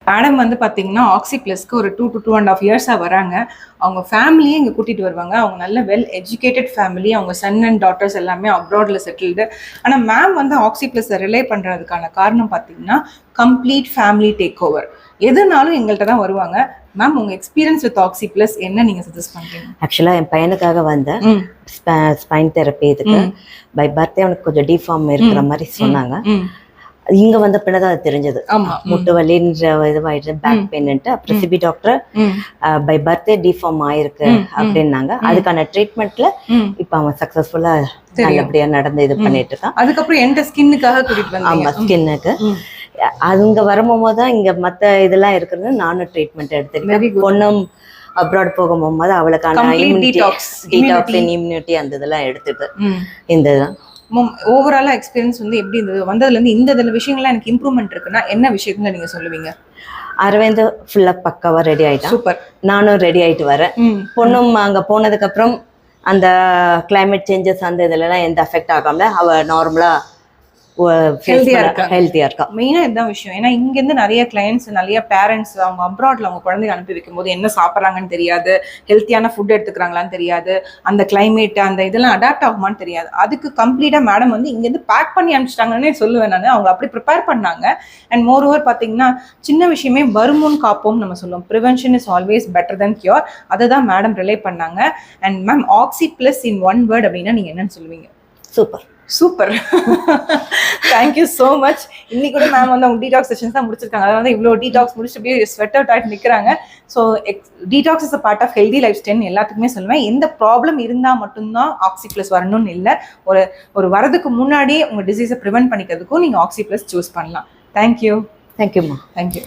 Madam வந்து பார்த்தீங்கன்னா ஆக்சி ப்ளஸ்க்கு ஒரு 2 to 2.5 இயர்ஸாக வராங்க. அவங்க ஃபேமிலியே இங்கே கூட்டிகிட்டு வருவாங்க. அவங்க நல்ல வெல் எஜுகேட்டட் ஃபேமிலி. அவங்க சன் அண்ட் டாட்டர்ஸ் எல்லாமே அப்ராடில் செட்டில்டு. ஆனால் மேம் வந்து ஆக்சி ப்ளஸை ரிலே பண்ணுறதுக்கான காரணம் பார்த்தீங்கன்னா கம்ப்ளீட் ஃபேமிலி டேக் ஓவர். எதுனாலும் எங்கள்கிட்ட தான் வருவாங்க. மேம் உங்கள் எக்ஸ்பீரியன்ஸ் வித் ஆக்சி ப்ளஸ் என்ன நீங்கள் சஜஸ்ட் பண்ணுறீங்க? ஆக்சுவலாக என் பையனுக்காக வந்த ஸ்பைன் தெரப்பி இதுக்கு பை பர்த்டே அவனுக்கு கொஞ்சம் டிஃபார்ம் இருக்கிற மாதிரி சொன்னாங்க. இங்க வந்த பின்னதான் அது தெரிஞ்சது, முட்டு வலின்ற இதுவாயிடுச்சு, பேக் பெயின்ட்டு. அப்புறம் CP doctor by birthday deform ஆயிருக்கு அப்படின்னாங்க. அதுக்கான ட்ரீட்மெண்ட்ல இப்ப அவன் சக்சஸ்ஃபுல்லா நல்லபடியா நடந்து இது பண்ணிட்டு இருக்கான். அதுக்கப்புறம் எந்த ஸ்கின்னுக்காக கூட்டிட்டு வந்தீங்க? ஆமா, ஸ்கின்னுக்கு. அங்க வரும்போது தான் இங்க மத்த இதெல்லாம் இருக்கிறது நானும் ட்ரீட்மெண்ட் எடுத்துக்கிட்டேன். பொண்ணும் அப்ராட் போகும்போது அவளுக்கான இம்யூனிட்டி அந்த இதெல்லாம் எடுத்துட்டு இந்த இதுதான் ஓவராலா எக்ஸ்பீரியன்ஸ் வந்து எப்படி இருந்தது? வந்ததுல இருந்து இந்த விஷயங்கள்லாம் எனக்கு இம்ப்ரூவ்மெண்ட் இருக்குன்னா என்ன விஷயங்களை நீங்க சொல்லுவீங்க? அரவிந்த் ஃபுல்லா பக்காவா ரெடி ஆயிட்டான். சூப்பர். நானும் ரெடி ஆயிட்டு வரேன். பொண்ணும் அங்க போனதுக்கு அப்புறம் அந்த கிளைமேட் சேஞ்சஸ் அந்த இதுல எந்த அஃபெக்ட் ஆகாம அவ நார்மலா ஹெல்த்தியா இருக்கா. மெயினா இதுதான் விஷயம். ஏன்னா இங்க இருந்து நிறைய கிளைண்ட்ஸ், நிறைய பேரண்ட்ஸ் அவங்க அப்ராட்ல அவங்க குழந்தைங்க அனுப்பி வைக்கும் போது என்ன சாப்பிட்றாங்கன்னு தெரியாது, ஹெல்த்தியான ஃபுட் எடுத்துக்கிறாங்களான்னு தெரியாது, அந்த கிளைமேட் அந்த இதெல்லாம் அடாப்ட் ஆகுமான்னு தெரியாது. அதுக்கு கம்ப்ளீட்டா மேடம் வந்து இங்க இருந்து பேக் பண்ணி அனுப்பிச்சிட்டாங்கன்னே சொல்லுவேன் நான். அவங்க அப்படி ப்ரிப்பேர் பண்ணாங்க. அண்ட் மோர் ஓவர் பாத்தீங்கன்னா சின்ன விஷயமே வருமுன் காப்போம் நம்ம சொல்லுவோம். Prevention is always better then cure. அதை தான் மேடம் ரிலே பண்ணாங்க. And ma'am oxy plus in one word அப்படின்னா நீங்க என்னன்னு சொல்லுவீங்க? Super. Super. Thank you so much. இன்னைக்கு கூட மேம் வந்து அவங்க டீடாக்ஸ் செஷன்ஸ் தான் முடிச்சிருக்காங்க. அதாவது இவ்வளோ டீடாக்ஸ் முடிச்சுட்டு அப்படியே ஸ்வெட் அவுட் ஆகிட்டு நிற்கிறாங்க. So detox is a part of healthy lifestyle எல்லாத்துக்குமே சொல்லுவேன். எந்த ப்ராப்ளம் இருந்தால் மட்டும்தான் ஆக்சி ப்ளஸ் வரணும்னு இல்லை. ஒரு வரதுக்கு முன்னாடியே உங்கள் டிசீஸை ப்ரிவென்ட் பண்ணிக்கிறதுக்கும் நீங்கள் ஆக்சி ப்ளஸ் சூஸ் பண்ணலாம். தேங்க்யூ. தேங்க்யூம்மா. தேங்க்யூ.